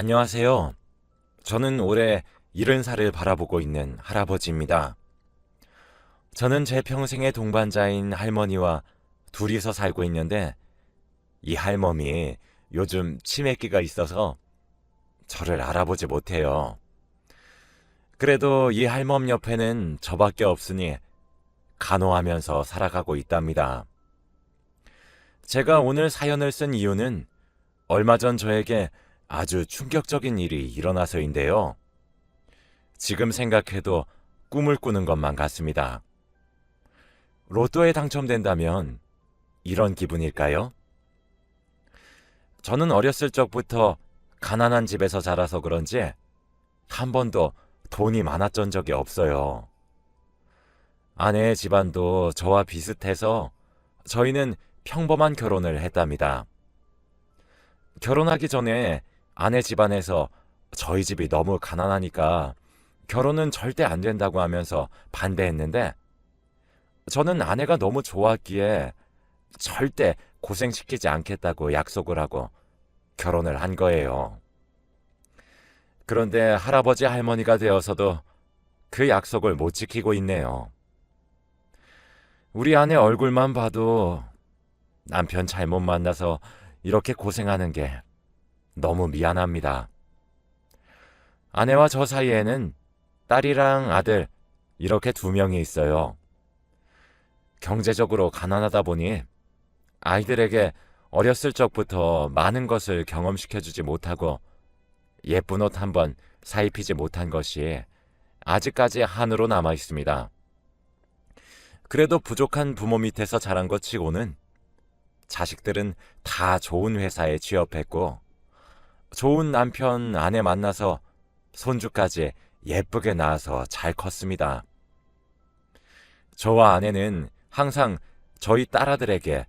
안녕하세요. 저는 올해 70살을 바라보고 있는 할아버지입니다. 저는 제 평생의 동반자인 할머니와 둘이서 살고 있는데 이 할멈이 요즘 치매기가 있어서 저를 알아보지 못해요. 그래도 이 할멈 옆에는 저밖에 없으니 간호하면서 살아가고 있답니다. 제가 오늘 사연을 쓴 이유는 얼마 전 저에게 아주 충격적인 일이 일어나서인데요. 지금 생각해도 꿈을 꾸는 것만 같습니다. 로또에 당첨된다면 이런 기분일까요? 저는 어렸을 적부터 가난한 집에서 자라서 그런지 한 번도 돈이 많았던 적이 없어요. 아내의 집안도 저와 비슷해서 저희는 평범한 결혼을 했답니다. 결혼하기 전에 아내 집안에서 저희 집이 너무 가난하니까 결혼은 절대 안 된다고 하면서 반대했는데 저는 아내가 너무 좋았기에 절대 고생시키지 않겠다고 약속을 하고 결혼을 한 거예요. 그런데 할아버지 할머니가 되어서도 그 약속을 못 지키고 있네요. 우리 아내 얼굴만 봐도 남편 잘못 만나서 이렇게 고생하는 게 너무 미안합니다. 아내와 저 사이에는 딸이랑 아들 이렇게 2명이 있어요. 경제적으로 가난하다 보니 아이들에게 어렸을 적부터 많은 것을 경험시켜주지 못하고 예쁜 옷 한 번 사입히지 못한 것이 아직까지 한으로 남아 있습니다. 그래도 부족한 부모 밑에서 자란 것 치고는 자식들은 다 좋은 회사에 취업했고 좋은 남편, 아내 만나서 손주까지 예쁘게 낳아서 잘 컸습니다. 저와 아내는 항상 저희 딸아들에게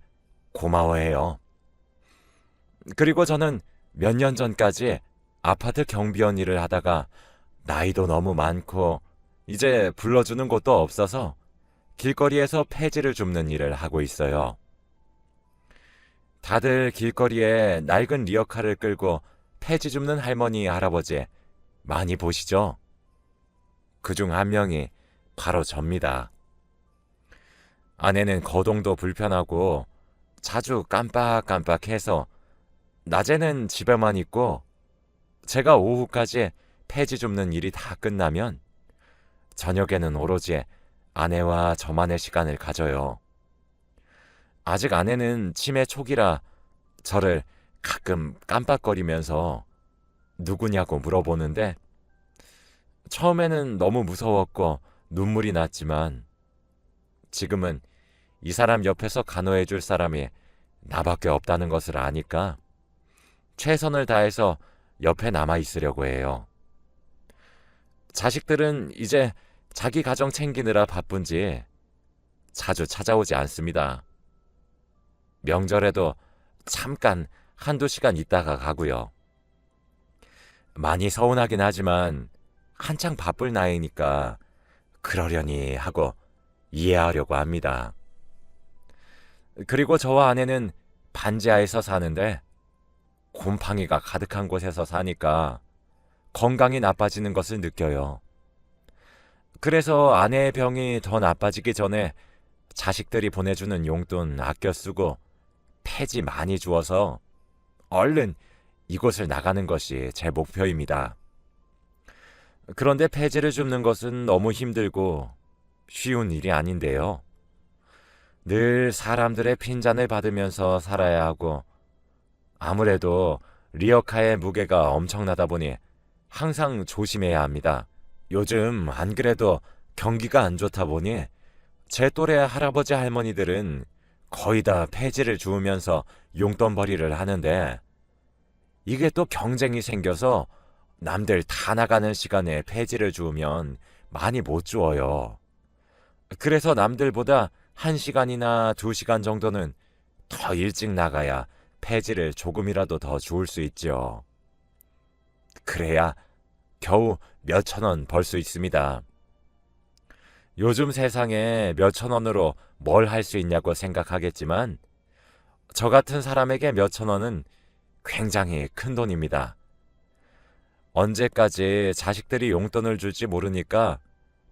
고마워해요. 그리고 저는 몇 년 전까지 아파트 경비원 일을 하다가 나이도 너무 많고 이제 불러주는 곳도 없어서 길거리에서 폐지를 줍는 일을 하고 있어요. 다들 길거리에 낡은 리어카를 끌고 폐지 줍는 할머니, 할아버지 많이 보시죠? 그중 한 명이 바로 접니다. 아내는 거동도 불편하고 자주 깜빡깜빡해서 낮에는 집에만 있고 제가 오후까지 폐지 줍는 일이 다 끝나면 저녁에는 오로지 아내와 저만의 시간을 가져요. 아직 아내는 치매 초기라 저를 가끔 깜빡거리면서 누구냐고 물어보는데 처음에는 너무 무서웠고 눈물이 났지만 지금은 이 사람 옆에서 간호해 줄 사람이 나밖에 없다는 것을 아니까 최선을 다해서 옆에 남아 있으려고 해요. 자식들은 이제 자기 가정 챙기느라 바쁜지 자주 찾아오지 않습니다. 명절에도 잠깐 한두 시간 있다가 가고요. 많이 서운하긴 하지만 한창 바쁠 나이니까 그러려니 하고 이해하려고 합니다. 그리고 저와 아내는 반지하에서 사는데 곰팡이가 가득한 곳에서 사니까 건강이 나빠지는 것을 느껴요. 그래서 아내의 병이 더 나빠지기 전에 자식들이 보내주는 용돈 아껴 쓰고 폐지 많이 주어서 얼른 이곳을 나가는 것이 제 목표입니다. 그런데 폐지를 줍는 것은 너무 힘들고 쉬운 일이 아닌데요. 늘 사람들의 핀잔을 받으면서 살아야 하고 아무래도 리어카의 무게가 엄청나다 보니 항상 조심해야 합니다. 요즘 안 그래도 경기가 안 좋다 보니 제 또래 할아버지 할머니들은 거의 다 폐지를 주우면서 용돈벌이를 하는데 이게 또 경쟁이 생겨서 남들 다 나가는 시간에 폐지를 주우면 많이 못 주어요. 그래서 남들보다 1시간이나 2시간 정도는 더 일찍 나가야 폐지를 조금이라도 더 주울 수 있죠. 그래야 겨우 몇천 원 벌 수 있습니다. 요즘 세상에 몇천 원으로 뭘 할 수 있냐고 생각하겠지만 저 같은 사람에게 몇천 원은 굉장히 큰 돈입니다. 언제까지 자식들이 용돈을 줄지 모르니까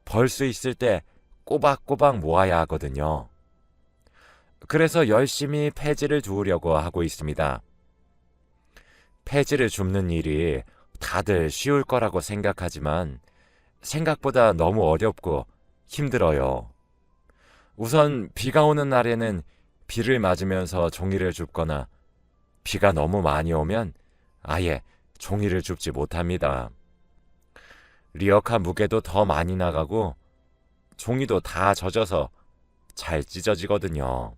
벌 수 있을 때 꼬박꼬박 모아야 하거든요. 그래서 열심히 폐지를 주우려고 하고 있습니다. 폐지를 줍는 일이 다들 쉬울 거라고 생각하지만 생각보다 너무 어렵고 힘들어요. 우선 비가 오는 날에는 비를 맞으면서 종이를 줍거나 비가 너무 많이 오면 아예 종이를 줍지 못합니다. 리어카 무게도 더 많이 나가고 종이도 다 젖어서 잘 찢어지거든요.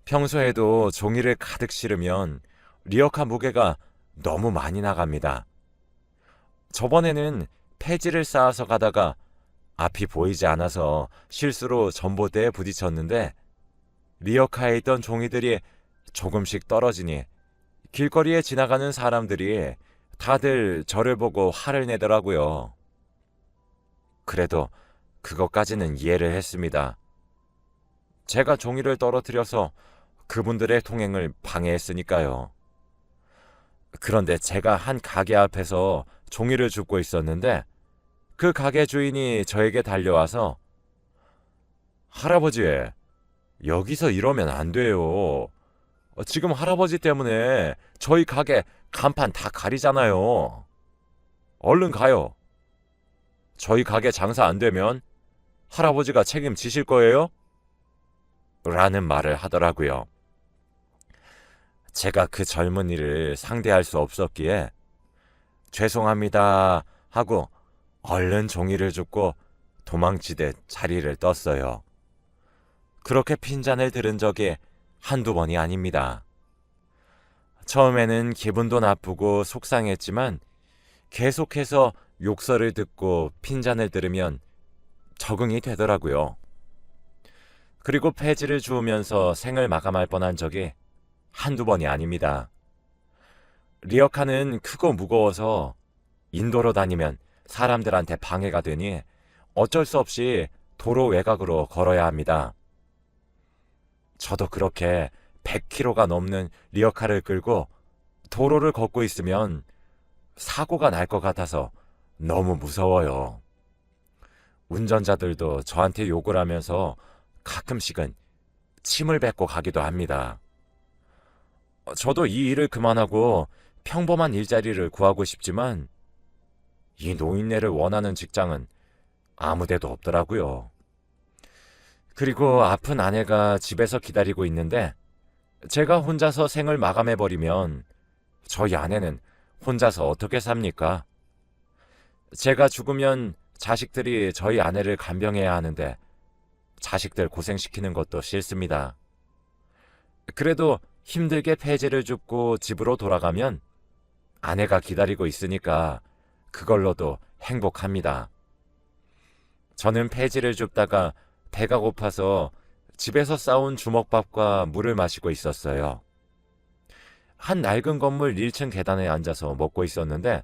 평소에도 종이를 가득 실으면 리어카 무게가 너무 많이 나갑니다. 저번에는 폐지를 쌓아서 가다가 앞이 보이지 않아서 실수로 전봇대에 부딪혔는데 리어카에 있던 종이들이 조금씩 떨어지니 길거리에 지나가는 사람들이 다들 저를 보고 화를 내더라고요. 그래도 그것까지는 이해를 했습니다. 제가 종이를 떨어뜨려서 그분들의 통행을 방해했으니까요. 그런데 제가 한 가게 앞에서 종이를 줍고 있었는데 그 가게 주인이 저에게 달려와서 할아버지, 여기서 이러면 안 돼요. 지금 할아버지 때문에 저희 가게 간판 다 가리잖아요. 얼른 가요. 저희 가게 장사 안 되면 할아버지가 책임지실 거예요? 라는 말을 하더라고요. 제가 그 젊은이를 상대할 수 없었기에 죄송합니다 하고 얼른 종이를 줍고 도망치듯 자리를 떴어요. 그렇게 핀잔을 들은 적이 한두 번이 아닙니다. 처음에는 기분도 나쁘고 속상했지만 계속해서 욕설을 듣고 핀잔을 들으면 적응이 되더라고요. 그리고 폐지를 주우면서 생을 마감할 뻔한 적이 한두 번이 아닙니다. 리어카는 크고 무거워서 인도로 다니면 사람들한테 방해가 되니 어쩔 수 없이 도로 외곽으로 걸어야 합니다. 저도 그렇게 100km가 넘는 리어카를 끌고 도로를 걷고 있으면 사고가 날 것 같아서 너무 무서워요. 운전자들도 저한테 욕을 하면서 가끔씩은 침을 뱉고 가기도 합니다. 저도 이 일을 그만하고 평범한 일자리를 구하고 싶지만 이 노인네를 원하는 직장은 아무데도 없더라고요. 그리고 아픈 아내가 집에서 기다리고 있는데 제가 혼자서 생을 마감해버리면 저희 아내는 혼자서 어떻게 삽니까? 제가 죽으면 자식들이 저희 아내를 간병해야 하는데 자식들 고생시키는 것도 싫습니다. 그래도 힘들게 폐지를 줍고 집으로 돌아가면 아내가 기다리고 있으니까 그걸로도 행복합니다. 저는 폐지를 줍다가 배가 고파서 집에서 싸온 주먹밥과 물을 마시고 있었어요. 한 낡은 건물 1층 계단에 앉아서 먹고 있었는데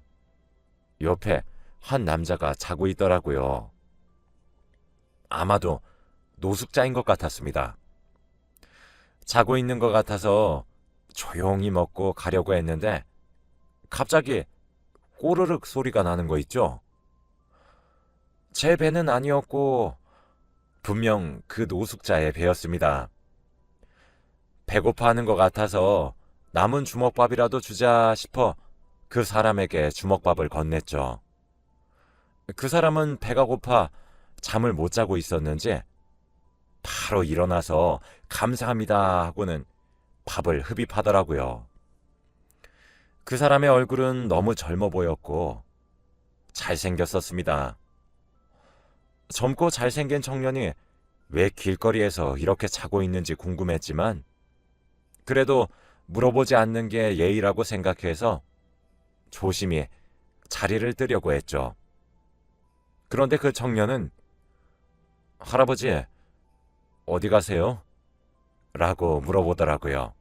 옆에 한 남자가 자고 있더라고요. 아마도 노숙자인 것 같았습니다. 자고 있는 것 같아서 조용히 먹고 가려고 했는데 갑자기 꼬르륵 소리가 나는 거 있죠? 제 배는 아니었고 분명 그 노숙자의 배였습니다. 배고파하는 것 같아서 남은 주먹밥이라도 주자 싶어 그 사람에게 주먹밥을 건넸죠. 그 사람은 배가 고파 잠을 못 자고 있었는지 바로 일어나서 감사합니다 하고는 밥을 흡입하더라고요. 그 사람의 얼굴은 너무 젊어 보였고 잘생겼었습니다. 젊고 잘생긴 청년이 왜 길거리에서 이렇게 자고 있는지 궁금했지만 그래도 물어보지 않는 게 예의라고 생각해서 조심히 자리를 뜨려고 했죠. 그런데 그 청년은 할아버지, 어디 가세요? 라고 물어보더라고요.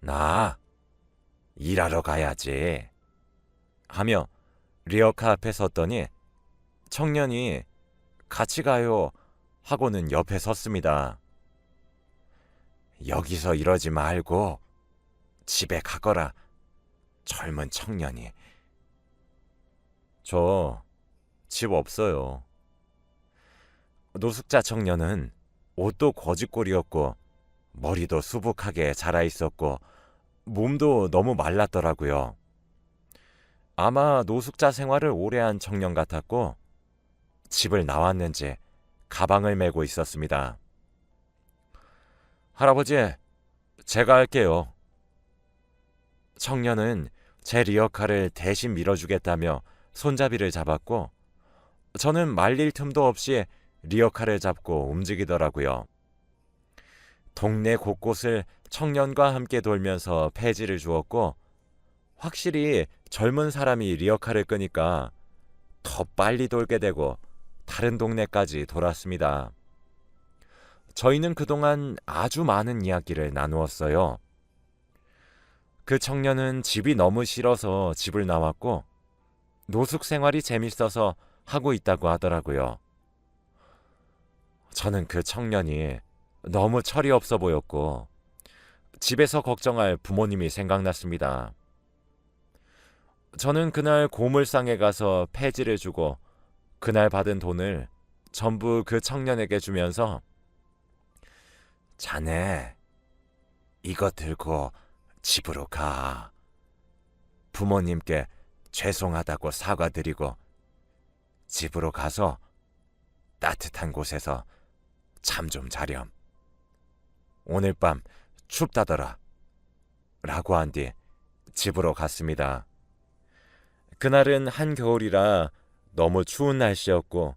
나 일하러 가야지 하며 리어카 앞에 섰더니 청년이 같이 가요 하고는 옆에 섰습니다. 여기서 이러지 말고 집에 가거라 젊은 청년이 저 집 없어요. 노숙자 청년은 옷도 거지꼴이었고 머리도 수북하게 자라 있었고 몸도 너무 말랐더라고요. 아마 노숙자 생활을 오래 한 청년 같았고 집을 나왔는지 가방을 메고 있었습니다. 할아버지, 제가 할게요. 청년은 제 리어카를 대신 밀어주겠다며 손잡이를 잡았고 저는 말릴 틈도 없이 리어카를 잡고 움직이더라고요. 동네 곳곳을 청년과 함께 돌면서 폐지를 주었고 확실히 젊은 사람이 리어카를 끄니까 더 빨리 돌게 되고 다른 동네까지 돌았습니다. 저희는 그동안 아주 많은 이야기를 나누었어요. 그 청년은 집이 너무 싫어서 집을 나왔고 노숙 생활이 재밌어서 하고 있다고 하더라고요. 저는 그 청년이 너무 철이 없어 보였고 집에서 걱정할 부모님이 생각났습니다. 저는 그날 고물상에 가서 폐지를 주고 그날 받은 돈을 전부 그 청년에게 주면서 자네, 이거 들고 집으로 가. 부모님께 죄송하다고 사과드리고 집으로 가서 따뜻한 곳에서 잠 좀 자렴. 오늘 밤 춥다더라. 라고 한 뒤 집으로 갔습니다. 그날은 한겨울이라 너무 추운 날씨였고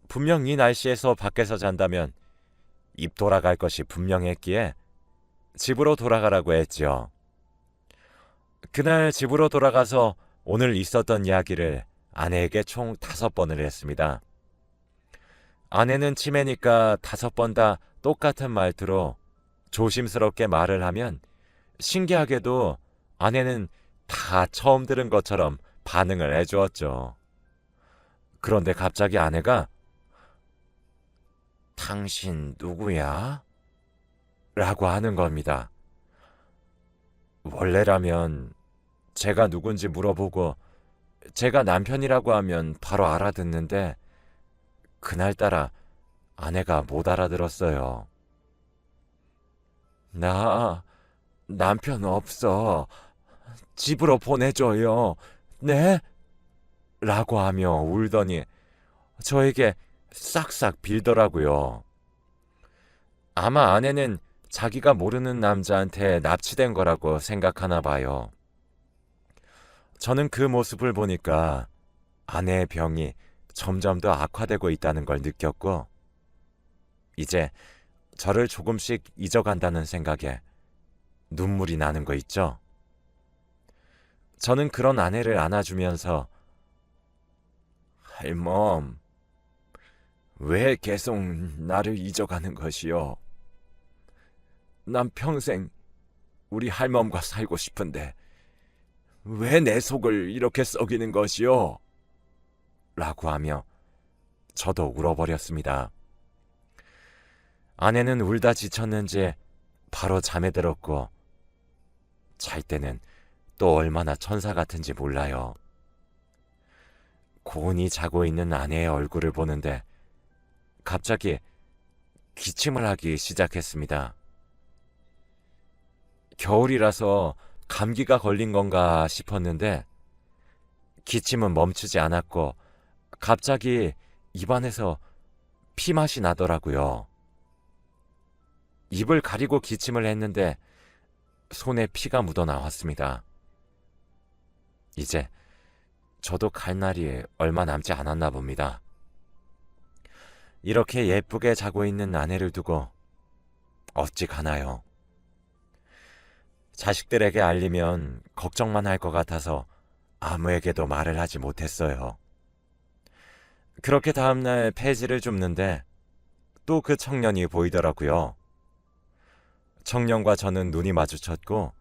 분명 이 날씨에서 밖에서 잔다면 입 돌아갈 것이 분명했기에 집으로 돌아가라고 했지요. 그날 집으로 돌아가서 오늘 있었던 이야기를 아내에게 총 5번을 했습니다. 아내는 치매니까 5번 다 똑같은 말투로 조심스럽게 말을 하면 신기하게도 아내는 다 처음 들은 것처럼 반응을 해주었죠. 그런데 갑자기 아내가 당신 누구야? 라고 하는 겁니다. 원래라면 제가 누군지 물어보고 제가 남편이라고 하면 바로 알아듣는데 그날따라 아내가 못 알아들었어요. 나 남편 없어. 집으로 보내줘요. 네? 라고 하며 울더니 저에게 싹싹 빌더라고요. 아마 아내는 자기가 모르는 남자한테 납치된 거라고 생각하나 봐요. 저는 그 모습을 보니까 아내의 병이 점점 더 악화되고 있다는 걸 느꼈고 이제 저를 조금씩 잊어간다는 생각에 눈물이 나는 거 있죠. 저는 그런 아내를 안아주면서 할멈, 왜 계속 나를 잊어가는 것이요? 난 평생 우리 할멈과 살고 싶은데 왜 내 속을 이렇게 썩이는 것이요? 라고 하며 저도 울어버렸습니다. 아내는 울다 지쳤는지 바로 잠에 들었고 잘 때는 또 얼마나 천사 같은지 몰라요. 고온히 자고 있는 아내의 얼굴을 보는데 갑자기 기침을 하기 시작했습니다. 겨울이라서 감기가 걸린 건가 싶었는데 기침은 멈추지 않았고 갑자기 입안에서 피맛이 나더라고요. 입을 가리고 기침을 했는데 손에 피가 묻어 나왔습니다. 이제 저도 갈 날이 얼마 남지 않았나 봅니다. 이렇게 예쁘게 자고 있는 아내를 두고 어찌 가나요? 자식들에게 알리면 걱정만 할 것 같아서 아무에게도 말을 하지 못했어요. 그렇게 다음날 폐지를 줍는데 또 그 청년이 보이더라고요. 청년과 저는 눈이 마주쳤고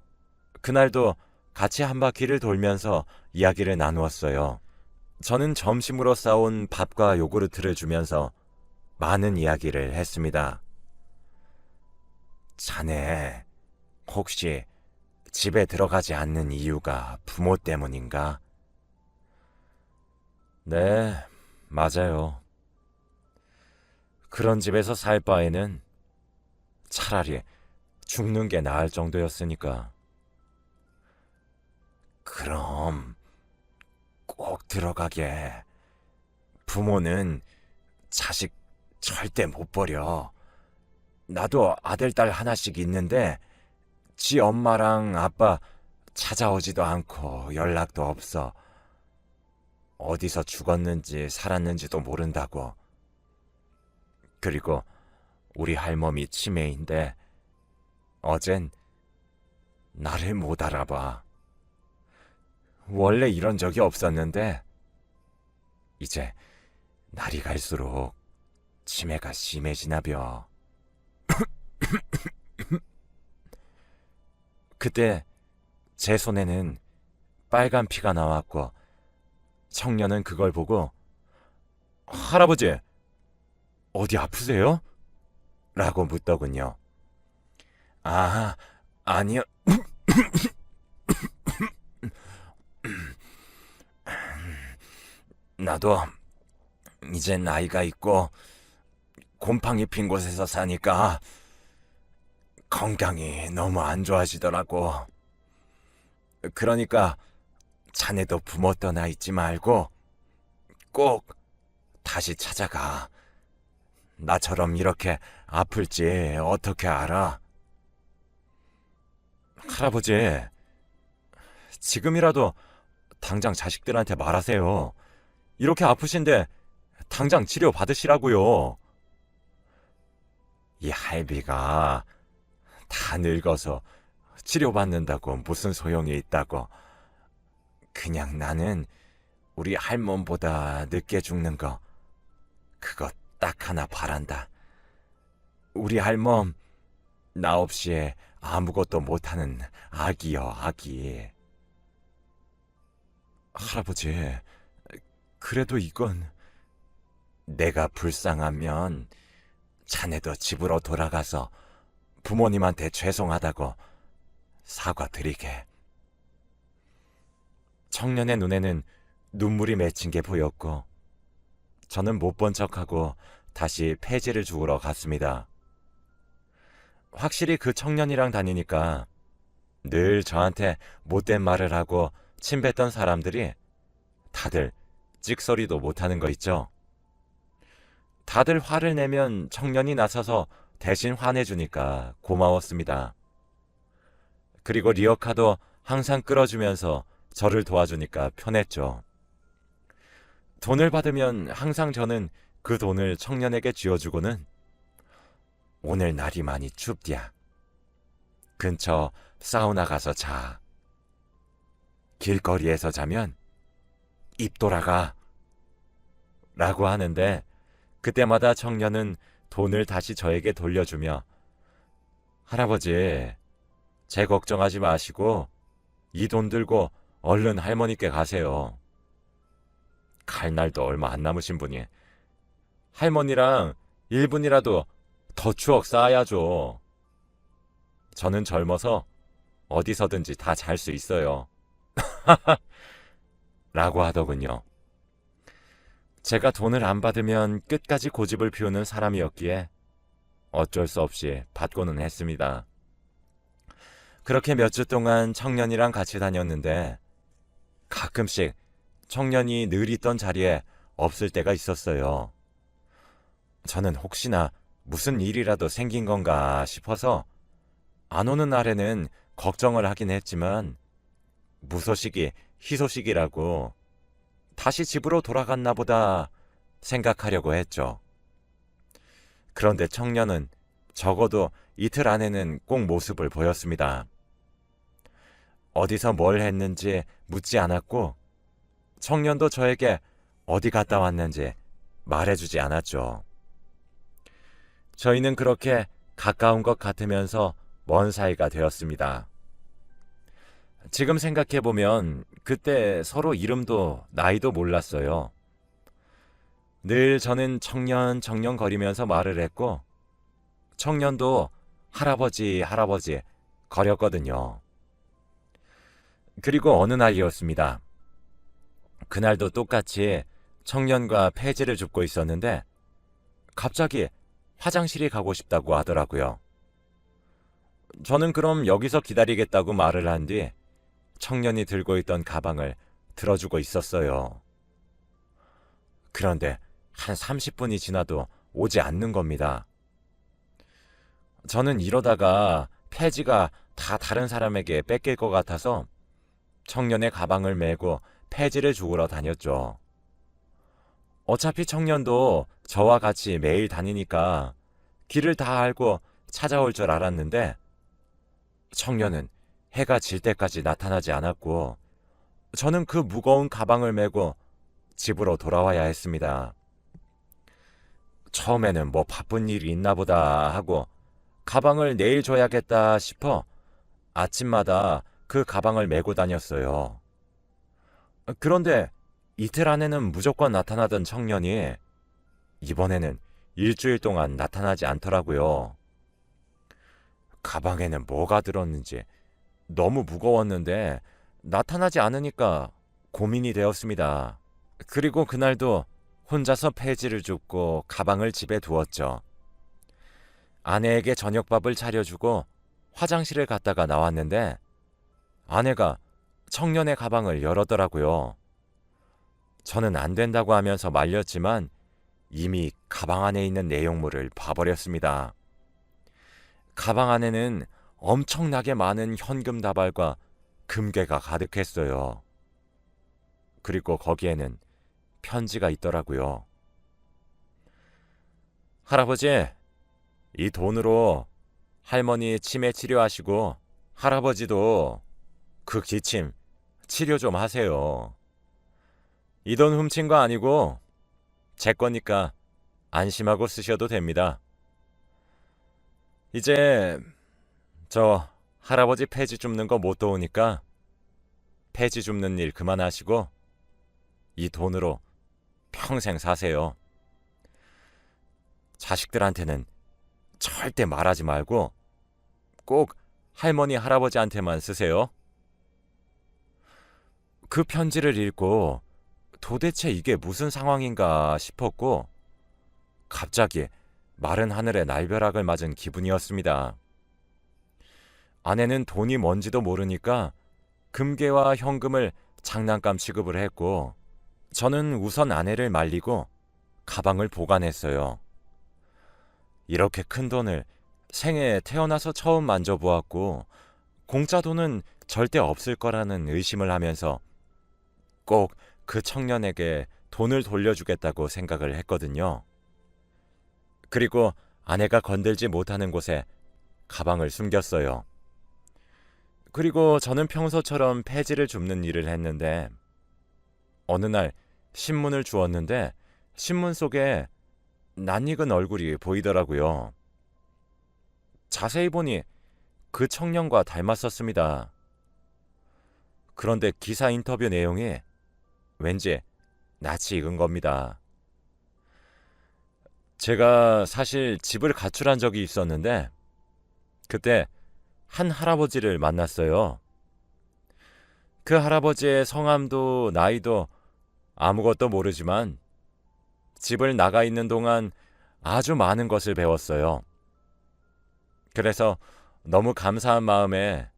그날도 같이 한 바퀴를 돌면서 이야기를 나누었어요. 저는 점심으로 싸온 밥과 요구르트를 주면서 많은 이야기를 했습니다. 자네 혹시 집에 들어가지 않는 이유가 부모 때문인가? 네, 맞아요. 그런 집에서 살 바에는 차라리 죽는 게 나을 정도였으니까. 그럼 꼭 들어가게. 부모는 자식 절대 못 버려. 나도 아들, 딸 하나씩 있는데 지 엄마랑 아빠 찾아오지도 않고 연락도 없어. 어디서 죽었는지 살았는지도 모른다고. 그리고 우리 할멈이 치매인데 어젠 나를 못 알아봐. 원래 이런 적이 없었는데 이제 날이 갈수록 치매가 심해지나벼. 그때 제 손에는 빨간 피가 나왔고 청년은 그걸 보고 할아버지, 어디 아프세요? 라고 묻더군요. 아, 아니요. 나도 이제 나이가 있고 곰팡이 핀 곳에서 사니까 건강이 너무 안 좋아지더라고. 그러니까 자네도 부모 떠나 있지 말고 꼭 다시 찾아가. 나처럼 이렇게 아플지 어떻게 알아? 할아버지, 지금이라도 당장 자식들한테 말하세요. 이렇게 아프신데 당장 치료 받으시라고요. 이 할비가 다 늙어서 치료받는다고 무슨 소용이 있다고. 그냥 나는 우리 할멈보다 늦게 죽는 거, 그거 딱 하나 바란다. 우리 할멈, 나 없이 아무것도 못하는 아기여, 아기. 할아버지, 그래도 이건 내가 불쌍하면 자네도 집으로 돌아가서 부모님한테 죄송하다고 사과드리게. 청년의 눈에는 눈물이 맺힌 게 보였고 저는 못 본 척하고 다시 폐지를 주우러 갔습니다. 확실히 그 청년이랑 다니니까 늘 저한테 못된 말을 하고 침뱉던 사람들이 다들 찍소리도 못하는 거 있죠. 다들 화를 내면 청년이 나서서 대신 화내주니까 고마웠습니다. 그리고 리어카도 항상 끌어주면서 저를 도와주니까 편했죠. 돈을 받으면 항상 저는 그 돈을 청년에게 쥐어주고는 오늘 날이 많이 춥디야. 근처 사우나 가서 자. 길거리에서 자면 입 돌아가. 라고 하는데 그때마다 청년은 돈을 다시 저에게 돌려주며 할아버지, 제 걱정하지 마시고 이 돈 들고 얼른 할머니께 가세요. 갈 날도 얼마 안 남으신 분이 할머니랑 1분이라도 더 추억 쌓아야죠. 저는 젊어서 어디서든지 다 잘 수 있어요. 라고 하더군요. 제가 돈을 안 받으면 끝까지 고집을 피우는 사람이었기에 어쩔 수 없이 받고는 했습니다. 그렇게 몇 주 동안 청년이랑 같이 다녔는데 가끔씩 청년이 늘 있던 자리에 없을 때가 있었어요. 저는 혹시나 무슨 일이라도 생긴 건가 싶어서 안 오는 날에는 걱정을 하긴 했지만 무소식이 희소식이라고 다시 집으로 돌아갔나 보다 생각하려고 했죠. 그런데 청년은 적어도 이틀 안에는 꼭 모습을 보였습니다. 어디서 뭘 했는지 묻지 않았고 청년도 저에게 어디 갔다 왔는지 말해주지 않았죠. 저희는 그렇게 가까운 것 같으면서 먼 사이가 되었습니다. 지금 생각해보면 그때 서로 이름도 나이도 몰랐어요. 늘 저는 청년 거리면서 말을 했고 청년도 할아버지 거렸거든요. 그리고 어느 날이었습니다. 그날도 똑같이 청년과 폐지를 줍고 있었는데 갑자기 화장실이 가고 싶다고 하더라고요. 저는 그럼 여기서 기다리겠다고 말을 한 뒤 청년이 들고 있던 가방을 들어주고 있었어요. 그런데 한 30분이 지나도 오지 않는 겁니다. 저는 이러다가 폐지가 다 다른 사람에게 뺏길 것 같아서 청년의 가방을 메고 폐지를 주우러 다녔죠. 어차피 청년도 저와 같이 매일 다니니까 길을 다 알고 찾아올 줄 알았는데 청년은 해가 질 때까지 나타나지 않았고 저는 그 무거운 가방을 메고 집으로 돌아와야 했습니다. 처음에는 뭐 바쁜 일이 있나 보다 하고 가방을 내일 줘야겠다 싶어 아침마다 그 가방을 메고 다녔어요. 그런데 이틀 안에는 무조건 나타나던 청년이 이번에는 일주일 동안 나타나지 않더라고요. 가방에는 뭐가 들었는지 너무 무거웠는데 나타나지 않으니까 고민이 되었습니다. 그리고 그날도 혼자서 폐지를 줍고 가방을 집에 두었죠. 아내에게 저녁밥을 차려주고 화장실을 갔다가 나왔는데 아내가 청년의 가방을 열었더라고요. 저는 안 된다고 하면서 말렸지만 이미 가방 안에 있는 내용물을 봐버렸습니다. 가방 안에는 엄청나게 많은 현금 다발과 금괴가 가득했어요. 그리고 거기에는 편지가 있더라고요. 할아버지, 이 돈으로 할머니 치매 치료하시고 할아버지도 그 기침 치료 좀 하세요. 이 돈 훔친 거 아니고 제 거니까 안심하고 쓰셔도 됩니다. 이제 저 할아버지 폐지 줍는 거 못 도우니까 폐지 줍는 일 그만하시고 이 돈으로 평생 사세요. 자식들한테는 절대 말하지 말고 꼭 할머니 할아버지한테만 쓰세요. 그 편지를 읽고 도대체 이게 무슨 상황인가 싶었고 갑자기 마른 하늘에 날벼락을 맞은 기분이었습니다. 아내는 돈이 뭔지도 모르니까 금괴와 현금을 장난감 취급을 했고 저는 우선 아내를 말리고 가방을 보관했어요. 이렇게 큰 돈을 생애 태어나서 처음 만져보았고 공짜 돈은 절대 없을 거라는 의심을 하면서 꼭 그 청년에게 돈을 돌려주겠다고 생각을 했거든요. 그리고 아내가 건들지 못하는 곳에 가방을 숨겼어요. 그리고 저는 평소처럼 폐지를 줍는 일을 했는데 어느 날 신문을 주었는데 신문 속에 낯익은 얼굴이 보이더라고요. 자세히 보니 그 청년과 닮았었습니다. 그런데 기사 인터뷰 내용이 왠지 낯이 익은 겁니다. 제가 사실 집을 가출한 적이 있었는데 그때 한 할아버지를 만났어요. 그 할아버지의 성함도 나이도 아무것도 모르지만 집을 나가 있는 동안 아주 많은 것을 배웠어요. 그래서 너무 감사한 마음에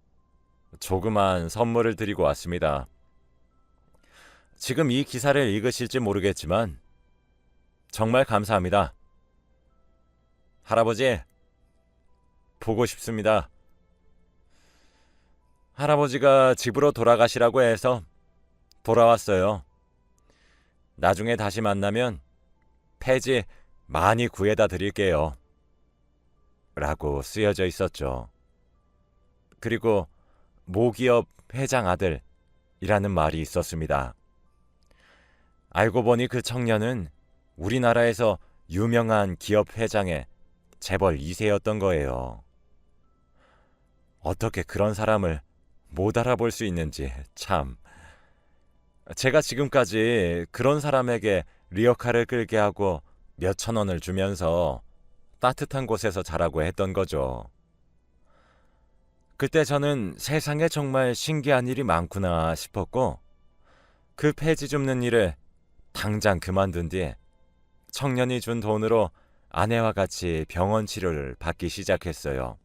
조그만 선물을 드리고 왔습니다. 지금 이 기사를 읽으실지 모르겠지만 정말 감사합니다. 할아버지, 보고 싶습니다. 할아버지가 집으로 돌아가시라고 해서 돌아왔어요. 나중에 다시 만나면 폐지 많이 구해다 드릴게요. 라고 쓰여져 있었죠. 그리고 모기업 회장 아들이라는 말이 있었습니다. 알고 보니 그 청년은 우리나라에서 유명한 기업 회장의 재벌 2세였던 거예요. 어떻게 그런 사람을 못 알아볼 수 있는지 참. 제가 지금까지 그런 사람에게 리어카를 끌게 하고 몇천 원을 주면서 따뜻한 곳에서 자라고 했던 거죠. 그때 저는 세상에 정말 신기한 일이 많구나 싶었고, 그 폐지 줍는 일을 당장 그만둔 뒤 청년이 준 돈으로 아내와 같이 병원 치료를 받기 시작했어요.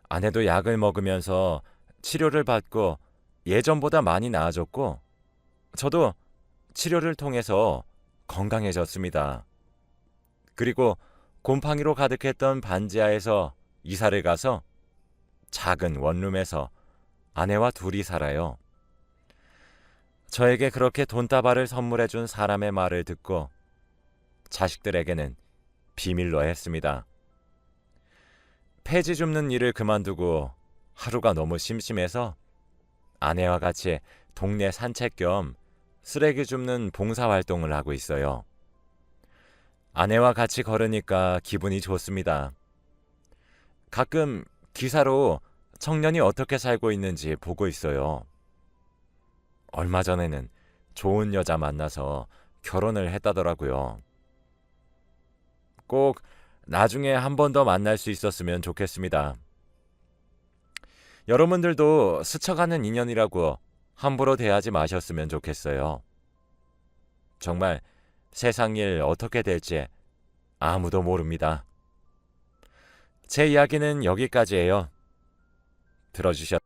아내도 약을 먹으면서 치료를 받고 예전보다 많이 나아졌고, 저도 치료를 통해서 건강해졌습니다. 그리고 곰팡이로 가득했던 반지하에서 이사를 가서 작은 원룸에서 아내와 둘이 살아요. 저에게 그렇게 돈다발을 선물해준 사람의 말을 듣고 자식들에게는 비밀로 했습니다. 폐지 줍는 일을 그만두고 하루가 너무 심심해서 아내와 같이 동네 산책 겸 쓰레기 줍는 봉사활동을 하고 있어요. 아내와 같이 걸으니까 기분이 좋습니다. 가끔 기사로 청년이 어떻게 살고 있는지 보고 있어요. 얼마 전에는 좋은 여자 만나서 결혼을 했다더라고요. 꼭 나중에 한 번 더 만날 수 있었으면 좋겠습니다. 여러분들도 스쳐가는 인연이라고 함부로 대하지 마셨으면 좋겠어요. 정말 세상 일 어떻게 될지 아무도 모릅니다. 제 이야기는 여기까지예요. 들어주셔서